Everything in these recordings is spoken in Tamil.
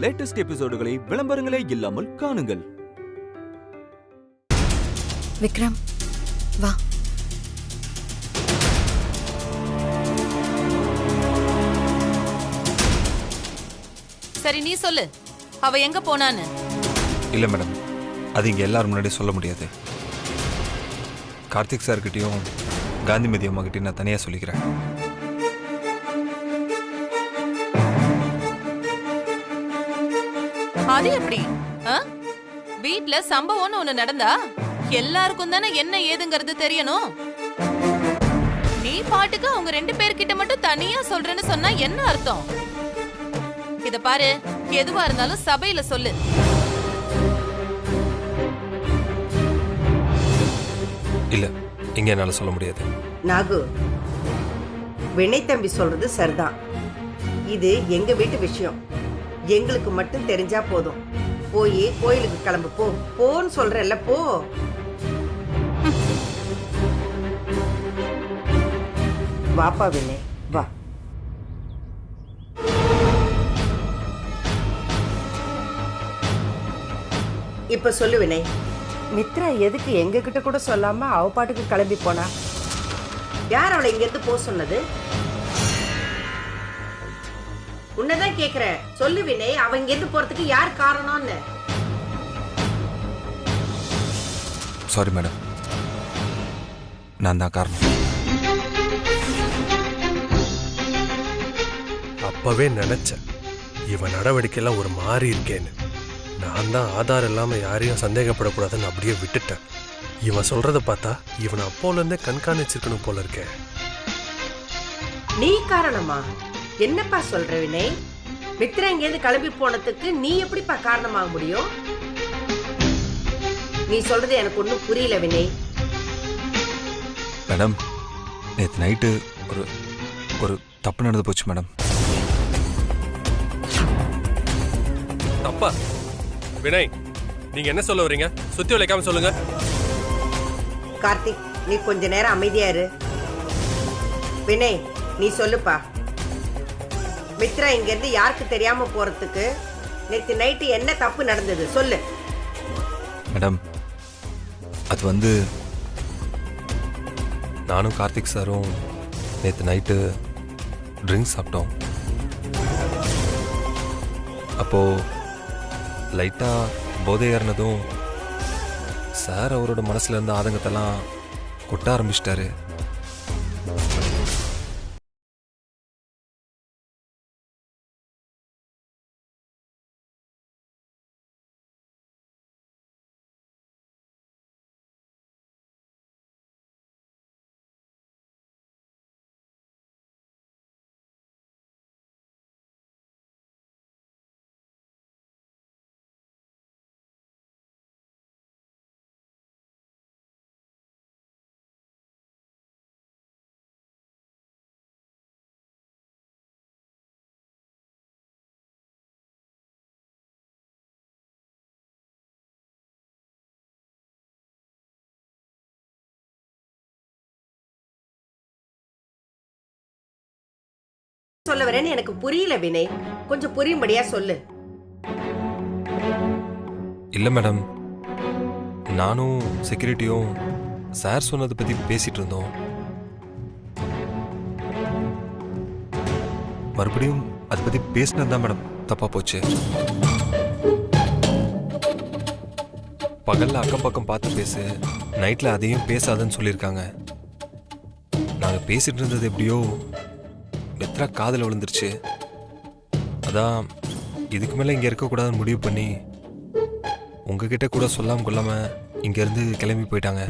லேட்டஸ்ட் எபிசோடுகளை விளம்பரங்களே இல்லாமல் காணுங்கள். விக்ரம், வா. சரி, நீ சொல்லு, அவ எங்க போனான்னு. இல்ல மேடம், அது இங்க எல்லாரும் முன்னாடி சொல்ல முடியாது. கார்த்திக் சார்கிட்டையும் காந்திமதி அம்மா கிட்டையும் நான் தனியா சொல்லிக்கிறேன். அது எப்படி? வீட்ல சம்பவம்னு ஒண்ணு நடந்தா எல்லாருக்கும் தானே என்ன ஏதுங்கிறது தெரியணும். நீ பாட்டுக்கு அவங்க 2 பேர்கிட்ட மட்டும் தனியா சொல்றேன்னு சொன்னா என்ன அர்த்தம்? இத பாரு, எதுவா இருந்தாலும் சபையில சொல்லு. இல்ல, இங்க என்னால சொல்ல முடியாது. நாகு, வினய் தம்பி சொல்றது சரிதான். இது எங்க வீட்டு விஷயம். எங்களுக்கு மட்டும் தெரிஞ்சா போதும். போய் கோயிலுக்கு கிளம்பு. போன்னு சொல்றல்ல, போ. வாப்பா வினய், வா. இப்ப சொல்லு வினய், மித்ரா எதுக்கு எங்க கிட்ட கூட சொல்லாம அவ பாட்டுக்கு கிளம்பி போனா? யார் அவளை இங்க இருந்து போக சொன்னது? உன்னதான் கேக்குறேன், சொல்லு வினய். அவ இங்க இருந்து போறதுக்கு யார் காரணம்னு? சாரி மேடம், நான் தான் காரணம். அப்பவே நினைச்சேன் இவன் நடவடிக்கையெல்லாம் ஒரு மாறி இருக்கேன்னு. நான் தான் ஆதாரம் இல்லாம யாரையும் சந்தேகப்படக்கூடாதுன்னு அப்படியே விட்டுட்டேன். இவன் சொல்றத பார்த்தா இவன் அப்போல இருந்தே கண்காணிச்சிருக்கணும் போல இருக்கேன். நீ காரணமா? என்னப்பா சொல்ற வினய்? மித்ரா இங்கேருந்து கிளம்பி போனதுக்கு நீ எப்படிப்பா காரணமாக முடியும்? நீ சொல்றது எனக்கு ஒன்றும் புரியல வினய். மேடம், நேற்று நைட்டு ஒரு தப்பு நடந்து போச்சு மேடம். தப்பா? வினய், நீங்க என்ன சொல்ல வரீங்க? சுத்தி வளைக்காம சொல்லுங்க. கார்த்திக், நீ கொஞ்ச நேரம் அமைதியா இரு. வினய், நீ சொல்லுப்பா. மித்ரா இங்க இருந்து யாருக்கு தெரியாம போறதுக்கு நேற்று நைட்டு என்ன தப்பு நடந்தது சொல்லு. மேடம், அது வந்து நானும் கார்த்திக் சாரும் நேற்று நைட்டு ட்ரிங்க்ஸ் சாப்பிட்டோம். அப்போ லைட்டா போதை ஏறினதும் சார் அவரோட மனசுல இருந்த ஆதங்கத்தெல்லாம் கொட்ட ஆரம்பிச்சிட்டாரு. சொல்ல வரேன்னு எனக்கு புரியல வினய். கொஞ்சம் புரியும்படியா சொல்லு. இல்லை மேடம், நானும் செக்யூரிட்டியும் சார் சொன்னதை பற்றி பேசிட்டு இருந்தோம். மறுபடியும் அதை பற்றி பேசினது தான் மேடம் தப்பாக போச்சு. பகலில் அக்கம் பக்கம் பார்த்து பேசு, நைட்டில் அதையும் பேசாதன்னு சொல்லியிருக்காங்க. நாங்கள் பேசிட்டு இருந்தது எப்படியோ மித்ரா காதில் விழுந்துருச்சு. அதான் இதுக்கு மேலே இங்கே இருக்கக்கூடாதுன்னு முடிவு பண்ணி உங்ககிட்ட கூட சொல்லாமல் கொள்ளாமல் இங்கேருந்து கிளம்பி போயிட்டாங்க.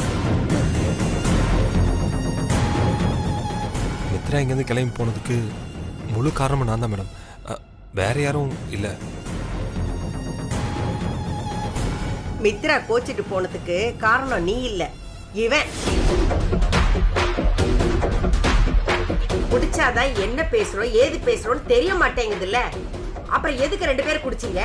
மித்ரா இங்கேருந்து கிளம்பி போனதுக்கு முழு காரணமும் நான் தான் மேடம், வேற யாரும் இல்லை. மித்ரா கோச்சிட்டு போனதுக்கு காரணம் நீ இல்ல, இவன். குடிச்சாதான் என்ன பேசுறோம் ஏது பேசுறோம் தெரிய மாட்டேங்குதுல்ல, அப்புறம் எதுக்கு 2 பேரும் குடிச்சீங்க?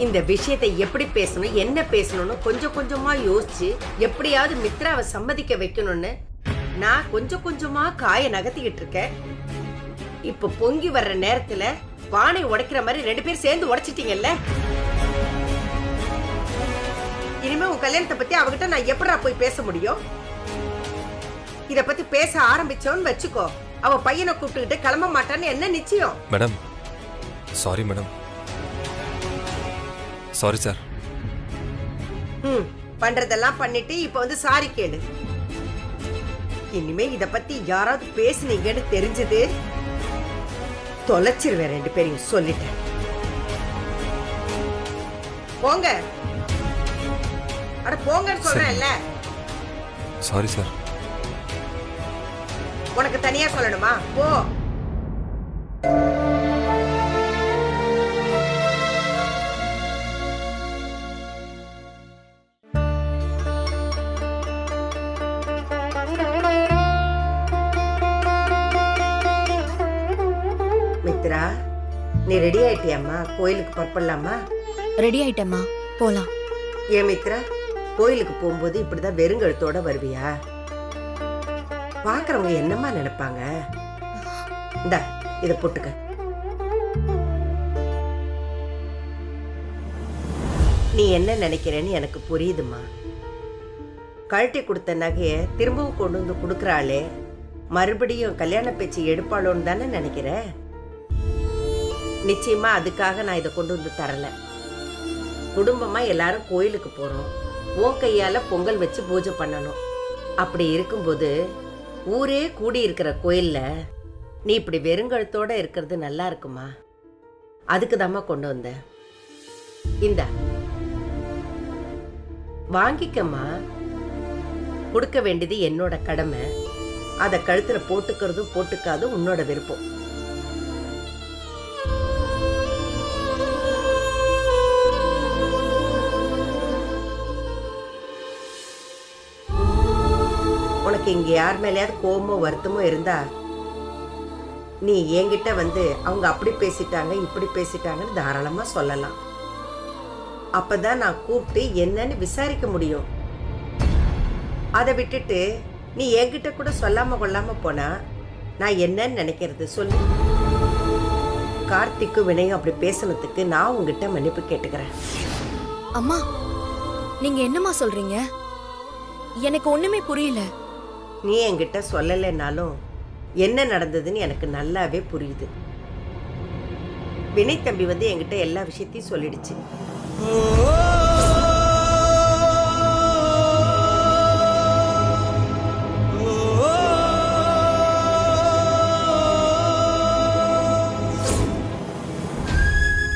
இந்த விஷயத்தை எப்படி பேசணும் என்ன பேசணும்னு கொஞ்சம் கொஞ்சமா யோசிச்சு எப்படியாவது மித்ராவை சம்மதிக்க வைக்கணும்னு நான் கொஞ்சம் கொஞ்சமா காய நகர்த்திக்கிட்டு இருக்கேன். இப்ப பொங்கி வர்ற நேரத்துல பானை உடைக்கிற மாதிரி 2 பேரும் சேர்ந்து உடைச்சிட்டீங்கல்ல. இனிமே உன் கல்யாணத்தை பத்தி அவகிட்ட நான் எப்படா போய் பேச முடியும்? இத பத்தி பேச ஆரம்பிச்சோன்னு வச்சுக்கோ, அவ பையனை கூப்பிட்டுக்கிட்டு கிளம்ப மாட்டான்னு என்ன நிச்சயம்? Madam sorry madam. Sorry sir. பண்றதெல்லாம் பண்ணிட்டு இப்ப வந்து சாரி கேளு. இனிமே இத பத்தி யாராவது பேசுனீங்கன்னு தெரிஞ்சது தொலைச்சிருவேன் 2 பேரையும் சொல்லிட்டேன். போங்க. அட போங்கன்னு சொல்றேன்ல. Sorry sir. உனக்கு தனியா சொல்லணுமா? போ. மித்ரா, நீ ரெடி ஆயிட்டியாம்மா? கோயிலுக்கு புறப்படலாமா? ரெடி ஆயிட்டேம்மா, போலாம். ஏன் மித்ரா, கோயிலுக்கு போகும்போது இப்படிதான் வெறுங்கழுத்தோட வருவியா? பாக்குறவங்க என்னம்மா நினைப்பாங்க? இந்தா இத போட்டுக்க. நீ என்ன நினைக்கிறேன்னு எனக்கு புரியுதுமா. கழட்டி கொடுத்த நகைய திரும்பவும் கொண்டு வந்து கொடுக்கறாளே, மறுபடியும் கல்யாண பேச்சு எடுப்பாளோன்னு தானே நினைக்கிற? நிச்சயமா அதுக்காக நான் இதை கொண்டு வந்து தரல. குடும்பமா எல்லாரும் கோயிலுக்கு போறோம், உன் கையால பொங்கல் வச்சு பூஜை பண்ணணும். அப்படி இருக்கும்போது ஊரே கூடி இருக்கிற கோயில்ல நீ இப்படி வெறுங்கழுத்தோட இருக்கிறது நல்லா இருக்குமா? அதுக்கு தாம்மா கொண்டு வந்த. இந்தா வாங்கிக்கம்மா. கொடுக்க வேண்டியது என்னோட கடமை. அத கழுத்துல போட்டுக்கிறதும் போட்டுக்காதும் உன்னோட விருப்பம். உனக்கு இங்க யார் மேலேயாவது கோபமோ வருத்தமோ இருந்தா நீ என்கிட்ட வந்து அவங்க அப்படி பேசிட்டாங்க இப்படி பேசிட்டாங்கன்னு தாராளமா சொல்லலாம். அப்பதான் நான் கூப்பிட்டு என்னன்னு விசாரிக்க முடியும். அதை விட்டுட்டு நீ என்கிட்ட கூட சொல்லாம கொள்ளாம போனா நான் என்னன்னு நினைக்கிறது சொல்லு. கார்த்திக்கும் வினயும் அப்படி பேசுனதுக்கு நான் உங்ககிட்ட மன்னிப்பு கேட்டுக்கிறேன். அம்மா, நீங்க என்னம்மா சொல்றீங்க? எனக்கு ஒண்ணுமே புரியல. நீ என்கிட்ட சொல்லலைன்னாலும் என்ன நடந்ததுன்னு எனக்கு நல்லாவே புரியுது. வினய் தம்பி வந்து என்கிட்ட எல்லா விஷயத்தையும் சொல்லிடுச்சு.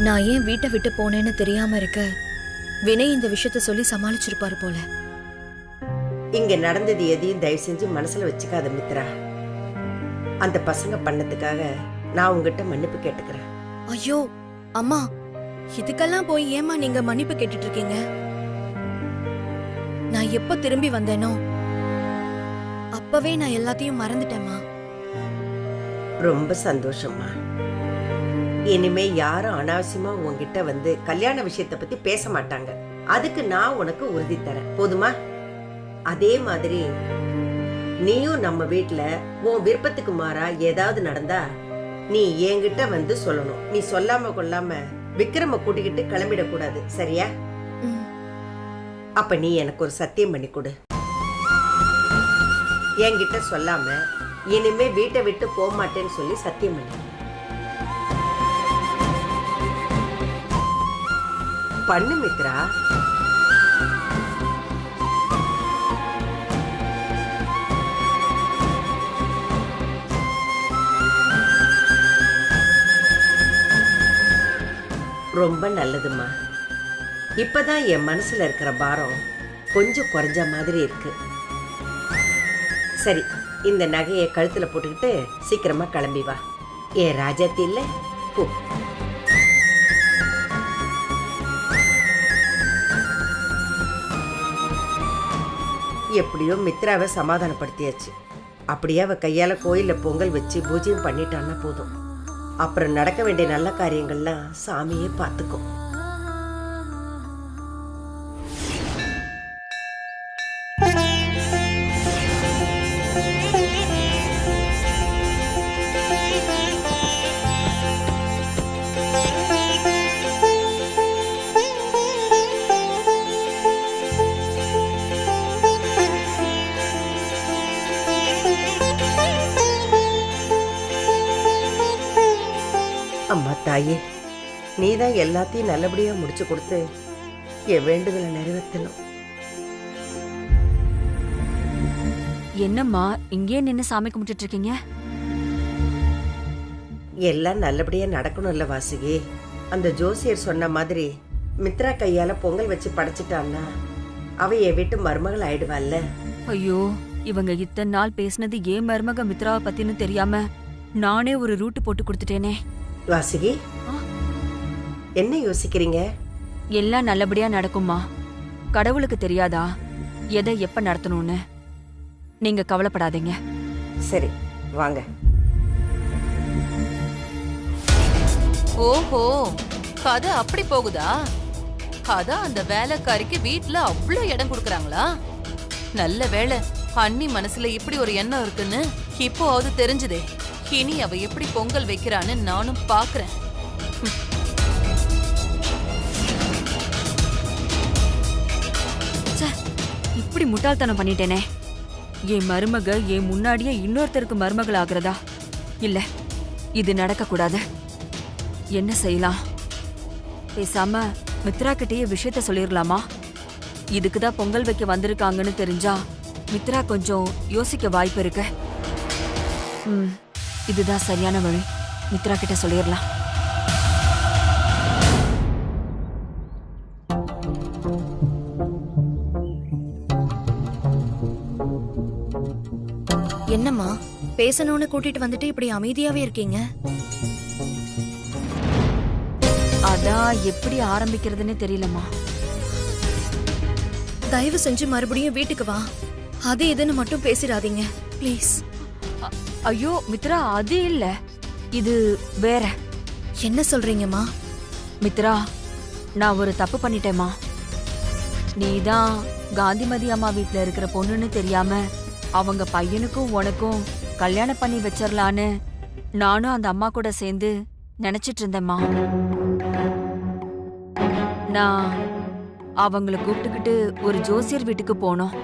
நான் ஏன் வீட்டை விட்டு போனேன்னு தெரியாம இருக்க வினய் இந்த விஷயத்த சொல்லி சமாளிச்சிருப்பாரு போல. இங்க நடந்தது எதையும் தயவு செஞ்சு மனசுல வச்சுக்காத மித்ரா. அந்த பசங்க பண்ணதுக்காக நான் உங்ககிட்ட மன்னிப்பு கேட்டுக்கிறேன். ஐயோ அம்மா, இதுக்கெல்லாம் போய் ஏமா நீங்க மன்னிப்பு கேட்டுட்டு இருக்கீங்க? நான் எப்ப திரும்பி வந்தேனோ அப்பவே நான் எல்லாத்தையும் மறந்துட்டேம்மா. ரொம்ப சந்தோஷமா. இனிமே யாரும் அனாவசியமா உங்ககிட்ட வந்து கல்யாண விஷயத்தை பத்தி பேச மாட்டாங்க. அதுக்கு நான் உனக்கு உறுதி தரேன். போதுமா? அதே மாதிரி நீயும் நம்ம வீட்டுல உன் விருப்பத்துக்கு மாறா ஏதாவது நடந்தா நீ என்கிட்ட வந்து சொல்லணும். நீ சொல்லாம கொள்ளாம விக்ரம கூட்டிக்கிட்டு கிளம்பிடக்கூடாது. சரியா? அப்ப நீ எனக்கு ஒரு சத்தியம் பண்ணி கொடு. என்கிட்ட சொல்லாம இனிமே வீட்டை விட்டு போக மாட்டேன்னு சொல்லி சத்தியம் பண்ணு. பண்ணு மித்ரா. ரொம்ப நல்லதுமா. இப்பதான் என் மனசுல இருக்கிற பாரம் கொஞ்சம் குறைஞ்ச மாதிரி இருக்கு. சரி, இந்த நகையை கழுத்துல போட்டுக்கிட்டு சீக்கிரமா கிளம்பி வா. ஏ ராஜாத்தி இல்ல, போ. எப்படியோ மித்ராவை சமாதானப்படுத்தியாச்சு. அப்படியே அவ கையால கோயில்ல பொங்கல் வச்சு பூஜையும் பண்ணிட்டான்னா போதும். அப்புறம் நடக்க வேண்டிய நல்ல காரியங்கள்லாம் சாமியே பார்த்துக்கும். அம்மா தாயே, நீ தான் எல்லாத்தையும் நல்லபடியா முடிச்சு கொடுத்து என் வேண்டுதலை நிறைவேற்றணும். என்னம்மா இங்கே நின்னு சாமி கும்பிட்டுட்டு இருக்கீங்க? எல்லாம் நல்லபடியா நடக்கணும்ல வாசுகி. அந்த ஜோசியர் சொன்ன மாதிரி மித்ரா கையால பொங்கல் வச்சு படைச்சிட்டான்னா அவ என் வீட்டு மருமகள் ஆயிடுவாள்ல. ஐயோ, இவங்க இத்தனை நாள் பேசினது ஏன் மருமக மித்ராவை பத்தின்னு தெரியாம நானே ஒரு ரூட்டு போட்டு கொடுத்துட்டேனே. வாசுகி, என்ன யோசிக்கிறீங்க? எல்லாம் நல்லபடியா நடக்கும்மா. கடவுளுக்கு தெரியாதா எதை எப்ப நடத்தணும்னு? நீங்க கவலைப்படாதீங்க. சரி வாங்க. ஓஹோ, கதை அப்படி போகுதா? அதான் அந்த வேலைக்காரிக்கு வீட்ல அவ்ளோ இடம் கொடுக்கறாங்களா? நல்ல வேளை அண்ணி மனசுல இப்படி ஒரு எண்ணம் இருக்குன்னு இப்போவாவது தெரிஞ்சுதே. இனி அவ எப்படி பொங்கல் வைக்கிறான்னு நானும் பாக்குறேன். இப்படி முட்டாள்தனம் பண்ணிட்டேனே. என் மருமக என் முன்னாடியே இன்னொருத்தருக்கு மருமகள் ஆகுறதா? இல்ல, இது நடக்க கூடாது. என்ன செய்யலாம்? பேசாம மித்ரா கிட்டயே விஷயத்த சொல்லிடலாமா? இதுக்குதான் பொங்கல் வைக்க வந்திருக்காங்கன்னு தெரிஞ்சா மித்ரா கொஞ்சம் யோசிக்க வாய்ப்பு இருக்கு. இதுதான் சரியான வழி. மித்ரா கிட்ட சொல்லிடலாம். என்னம்மா பேசணும்னு கூட்டிட்டு வந்துட்டு இப்படி அமைதியாவே இருக்கீங்க? அதான் எப்படி ஆரம்பிக்கிறதுன்னு தெரியலம்மா. தயவு செஞ்சு மறுபடியும் வீட்டுக்கு வா. அது இதுன்னு மட்டும் பேசிடாதீங்க ப்ளீஸ். ஐயோ மித்ரா, அது இல்ல, இது வேற. என்ன சொல்றீங்கம்மா? மித்ரா, நான் ஒரு தப்பு பண்ணிட்டேம்மா. நீதான் காந்திமதி அம்மா வீட்ல இருக்கிற பொண்ணுன்னு தெரியாம அவங்க பையனுக்கும் உனக்கும் கல்யாணம் பண்ணி வச்சிடலான்னு நானும் அந்த அம்மா கூட சேர்ந்து நினைச்சிட்டு இருந்தேம்மா. நான் அவங்கள கூப்பிட்டுக்கிட்டு ஒரு ஜோசியர் வீட்டுக்கு போனோம்.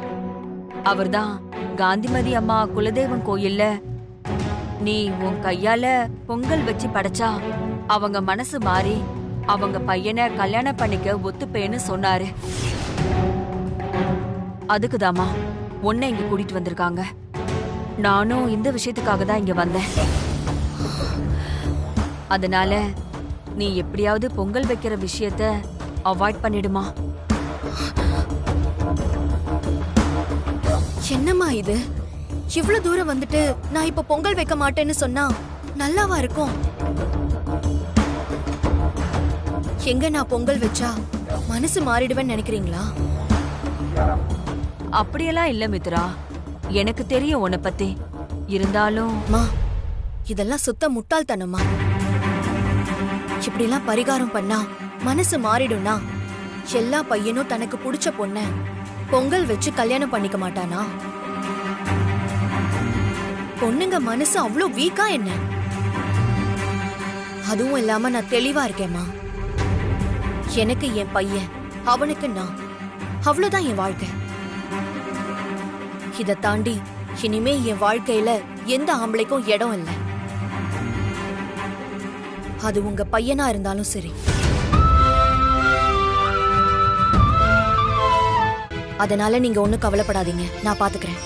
அவர்தான் காந்திமதி அம்மா குலதெய்வம் கோயில்ல நீ உன் கையால பொங்கல் வச்சு படைச்சா அவங்க மனசு மாறி அவங்க பையனை கல்யாணம் பண்ணிக்க ஒத்துப்பேன்னு சொன்னாரு. அதுக்குதாமா உன்னை இங்க கூட்டிட்டு வந்திருக்காங்க. நானும் இந்த விஷயத்துக்காக தான் இங்க வந்தேன். அதனால நீ எப்படியாவது பொங்கல் வைக்கிற விஷயத்த அவாய்ட் பண்ணிடுமா. என்னம்மா இது? இவ்வளவு தூரம் வந்துட்டு நான் இப்ப பொங்கல் வைக்க மாட்டேன்னு சொன்னா நல்லாவா இருக்கும்? எங்க நான் பொங்கல் வச்சா மனசு மாறிடுவேன்னு நினைக்கிறீங்களா? அப்படியெல்லாம் இல்ல மித்ரா, எனக்கு தெரியும் உன்னை பத்தி. இருந்தாலும் இதெல்லாம் சுத்த முட்டாள்தனமா? இப்படிலாம் பரிகாரம் பண்ணா மனசு மாறிடும்னா எல்லா பையனும் தனக்கு பிடிச்ச பொண்ண பொங்கல் வச்சு கல்யாணம் பண்ணிக்க மாட்டானா? பொண்ணுங்க மனசு அவ்வளோ வீக்கா என்ன? அதுவும் இல்லாம நான் தெளிவா இருக்கேம்மா. எனக்கு என் பையன், அவனுக்கு நான், அவ்வளவுதான் என் வாழ்க்கை. இத தாண்டி இனிமே என் வாழ்க்கையில எந்த ஆம்பளைக்கும் இடம் இல்லை. அது உங்க பையனா இருந்தாலும் சரி. அதனால நீங்க ஒண்ணும் கவலைப்படாதீங்க, நான் பாத்துக்கிறேன்.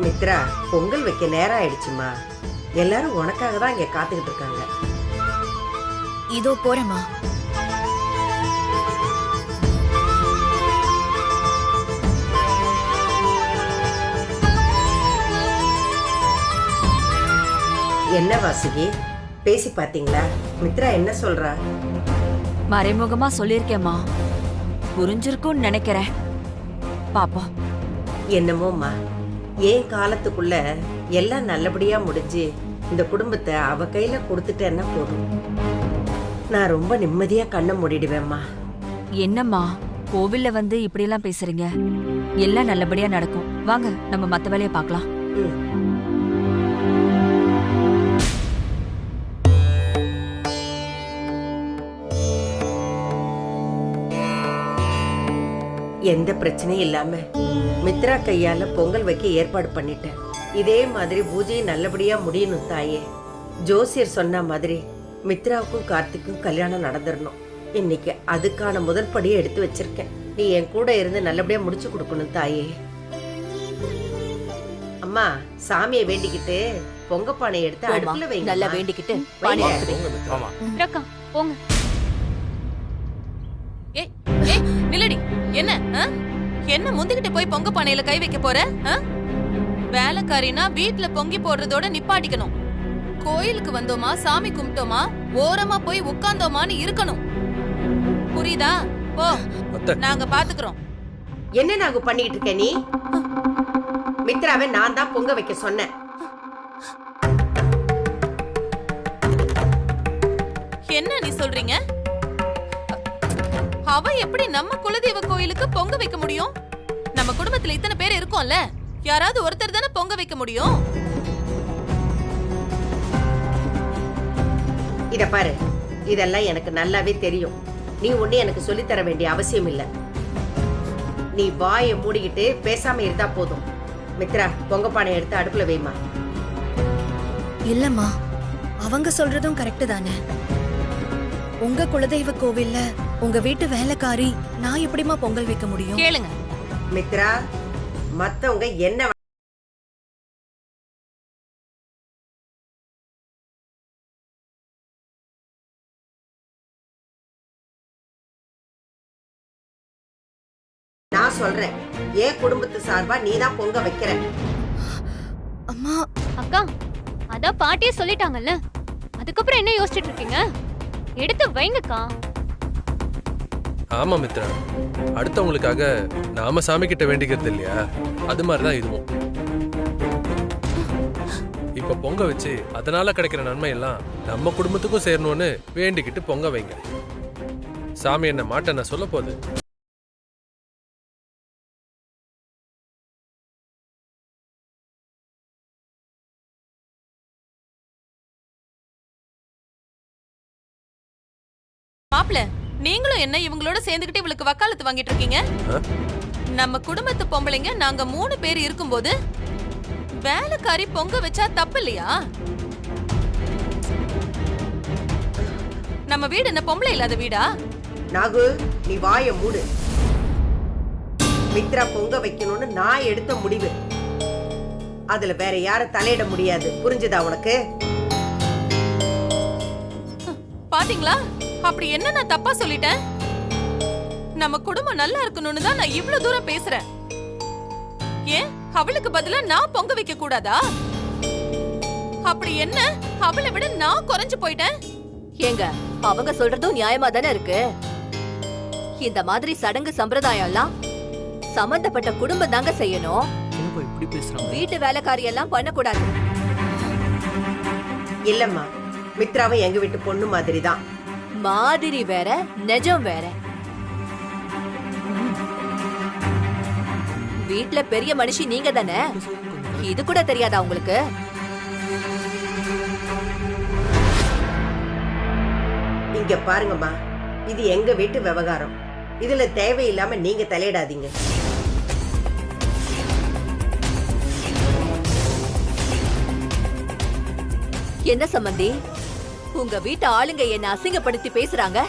மித்ரா, பொங்கல் வைக்க நேரம் ஆயிடுச்சுமா. எல்லாரும் உனக்காக தான் இங்க காத்துக்கிட்டு இருக்காங்க. இதோ போறேம்மா. என்ன வாசுகி, பேசி பாத்தீங்களா? மித்ரா என்ன சொல்றா? மறைமுகமா சொல்லிருக்கேம்மா. புரிஞ்சிருக்கும்னு நினைக்கிறேன். பாப்போம். என்னமோம்மா, ஏன் காலத்துக்குள்ள எல்லாம் நல்லபடியா முடிஞ்சு இந்த குடும்பத்தை அவ கையில கொடுத்துட்டேன்னா போதும். நான் ரொம்ப நிம்மதியா கண்ணை மூடிடுவேம்மா. என்னம்மா கோவில்ல வந்து இப்படியெல்லாம் பேசுறீங்க? எல்லாம் நல்லபடியா நடக்கும். வாங்க நம்ம மத்த வேலையை பார்க்கலாம். எந்த பிரச்சனையும் இல்லாம மித்ரா கையால பொங்கல் வைக்க ஏற்பாடு பண்ணிட்டேன். இதே மாதிரி பூஜையை நல்லபடியா முடியணும் தாயே. ஜோசியர் சொன்ன மாதிரி மித்ராவுக்கும் கார்த்திக்கும் கல்யாணம் நடந்துடணும். இன்னைக்கு அதுக்கான முதல் படியை எடுத்து வச்சிருக்கேன். நீ என் கூட இருந்து நல்லபடியா முடிச்சு கொடுக்கணும் தாயே. அம்மா, சாமியை வேண்டிக்கிட்டு பொங்க பானை எடுத்து அடுப்புல வைங்க. நல்லா வேண்டிக்கிட்டு போங்க. நில்லடி. என்ன என்ன முந்திக்கிட்டு போய் பொங்க பானையில கை வைக்க போற? வேலைக்காரினா வீட்டுல பொங்கி போடுறதோட நிப்பாட்டிக்கணும். கோயிலுக்கு வந்தோமா, சாமி கும்பிட்டோமா, ஓரமா போய் உட்கார்ந்தோமான்னு இருக்கணும். புரியுதா? போ, நாங்க பாத்துக்கிறோம். என்ன நாங்க பண்ணிட்டு இருக்க? நீ மித்ராவை நான் தான் பொங்க வைக்க சொன்னேன். என்ன நீ சொல்றீங்க? அவ எப்படி நம்ம குலதெய்வ கோயிலுக்கு பொங்க வைக்க முடியும்? நம்ம குடும்பத்துல இத்தனை பேர் இருக்கோம்ல, யாராவது ஒருத்தர் தானே பொங்க வைக்க முடியும். இத பாரு, இதெல்லாம் எனக்கு நல்லாவே தெரியும். நீ ஒண்ணு எனக்கு சொல்லி தர வேண்டிய அவசியம் இல்ல. நீ வாயை மூடிக்கிட்டு பேசாம இருந்தா போதும். மித்ரா, பொங்க பானை எடுத்து அடுப்புல வைமா. இல்லம்மா, அவங்க சொல்றதும் கரெக்ட் தானே. உங்க குலதெய்வ கோவில்ல உங்க வீட்டு வேலைக்காரி நான் எப்படிமா பொங்கல் வைக்க முடியும்? கேளுங்க மித்ரா, மத்தவங்க என்ன நான் சொல்றேன், என் குடும்பத்து சார்பா நீதான் பொங்க வைக்கிற. அம்மா, அக்கா, அதான் பாட்டியே சொல்லிட்டாங்கல்ல, அதுக்கப்புறம் என்ன யோசிச்சுட்டு இருக்கீங்க? எடுத்து வைங்கக்கா. ஆமா மித்ரா, அடுத்தவங்களுக்காக நாம சாமி கிட்ட வேண்டிக்கிறது இல்லையா, அது மாதிரிதான் இதுவும். இப்ப பொங்க வச்சு அதனால கிடைக்கிற நன்மை எல்லாம் நம்ம குடும்பத்துக்கும் சேரணும்னு வேண்டிக்கிட்டு பொங்க வைங்க. சாமி என்ன மாட்ட நான் சொல்ல போகுது. மாப்ள, நீங்களும் என்ன இவங்களோட சேர்ந்துகிட்டு இவளுக்கு வக்காலத்து வாங்கிட்டு இருக்கீங்க? நம்ம குடும்பத்து பொம்பளைங்க நாங்க 3 பேர் இருக்கும்போது வேலைக்காரி பொங்க வச்சா தப்பு இல்லையா? நம்ம வீடு என்ன பொம்பளை இல்லாத வீடா? நாகு, நீ வாயை மூடு. மித்ரா பொங்க வைக்கணும்னு நான் எடுத்த முடிவு. அதுல வேற யாரும் தலையிட முடியாது. புரிஞ்சுதா உனக்கு? பாத்தீங்களா, அப்படி என்ன நான் தப்பா சொல்லிட்டேன்? நம்ம குடும்பம் நல்லா இருக்கணும்னு தான் நான் இவ்வளவு தூரம் பேசுறேன். ஏன் அவளுக்கு பதிலா நான் பொங்க வைக்க கூடாதா? அப்படி என்ன அவளை விட நான் குறைஞ்சு போயிட்டேன்? ஏங்க, அவங்க சொல்றதும் நியாயமா தானே இருக்கு. இந்த மாதிரி சடங்கு சம்பிரதாயம் எல்லாம் சம்பந்தப்பட்ட குடும்பம் தாங்க செய்யணும். வீட்டு வேலைக்காரி எல்லாம் பண்ணக்கூடாது. இல்லம்மா, மித்ராவை எங்க வீட்டு பொண்ணு மாதிரி தான். மாதிரி வேற, நிஜம் வேற. வீட்ல பெரிய மனுஷி நீங்க தானே, இது கூட தெரியாதா உங்களுக்கு? இங்க பாருங்கம்மா, இது எங்க வீட்டு விவகாரம். இதுல தேவையில்லாம நீங்க தலையிடாதீங்க. என்ன சம்பந்தி, உங்க வீட்டு ஆளுங்க என்ன அசிங்கப்படுத்தி பேசுறாங்க,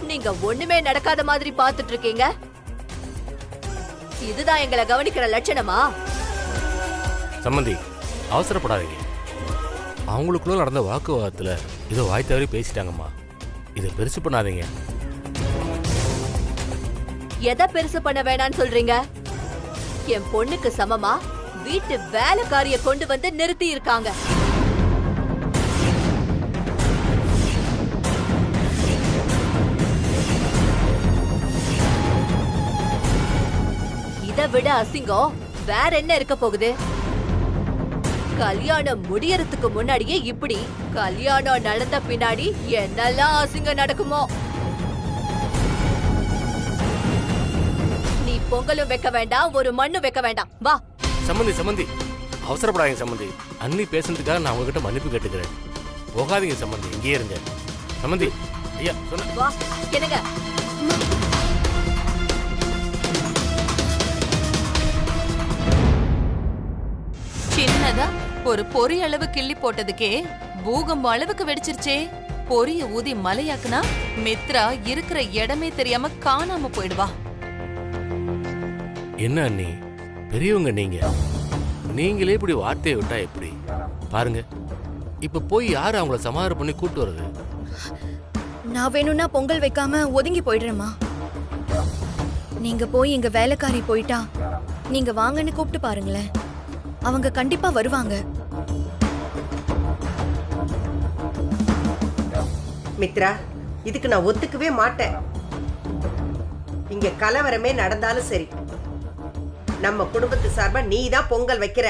நீங்க ஒண்ணுமே நடக்காத மாதிரி பாத்துட்டு இருக்கீங்க. இதுதான் எங்களை கவனிக்கிற லட்சணமா? சம்பந்தி, அவசரப்படாதீங்க. அவங்களுக்குள்ள நடந்த வாக்குவாதத்துல இதோ வாய் தவறி பேசிட்டாங்கம்மா. இதை பெருசு பண்ணாதீங்க. எதை பெருசு பண்ண வேணான்னு சொல்றீங்க? என் பொண்ணுக்கு சமமா வீட்டு வேலைக்காரிய கொண்டு வந்து நிறுத்தி இருக்காங்க. இதை விட அசிங்கம் வேற என்ன இருக்க போகுது? கல்யாணம் முடியறதுக்கு முன்னாடியே இப்படி, கல்யாணம் நடந்த பின்னாடி என்னெல்லாம் அசிங்கம் நடக்குமோ? பொங்கலும் வைக்க வேண்டாம், ஒரு மண்ணும் வைக்க வேண்டாம். வா. சம்மந்தி அவசரப்படாதீங்க சம்மந்தி. அண்ணி பேசுனதுக்காக நான் உங்ககிட்ட மன்னிப்பு கேட்டுக்கிறேன். போகாதீங்க சம்மந்தி, இங்கேயே இருங்க. சம்மந்தி ஐயா சொன்ன. வா. என்னங்க? சின்னதா ஒரு பொரி அளவு கிள்ளி போட்டதுக்கே பூகம்பம் அளவுக்கு வெடிச்சிருச்சே. பொரிய ஊதி மலையாக்குனா மித்ரா இருக்கிற இடமே தெரியாம காணாம போயிடுவா. என்ன அண்ணி, பெரியவங்க நீங்களே இப்படி வார்த்தையை விட்டா எப்படி? பாருங்க, இப்ப போய் யாரு அவங்கள சமாதானம் பண்ணி கூட்டு வருது? நான் வேணும்னா பொங்கல் வைக்காம ஒதுங்கி போயிடுறேம்மா. நீங்க போய் எங்க வேலைக்காரி போயிட்டா நீங்க வாங்கன்னு கூப்பிட்டு பாருங்களேன், அவங்க கண்டிப்பா வருவாங்க. மித்ரா, இதுக்கு நான் ஒத்துக்கவே மாட்டேன். இங்க கலவரமே நடந்தாலும் சரி, நம்ம குடும்பத்து சார்பா நீ தான் பொங்கல் வைக்கிற.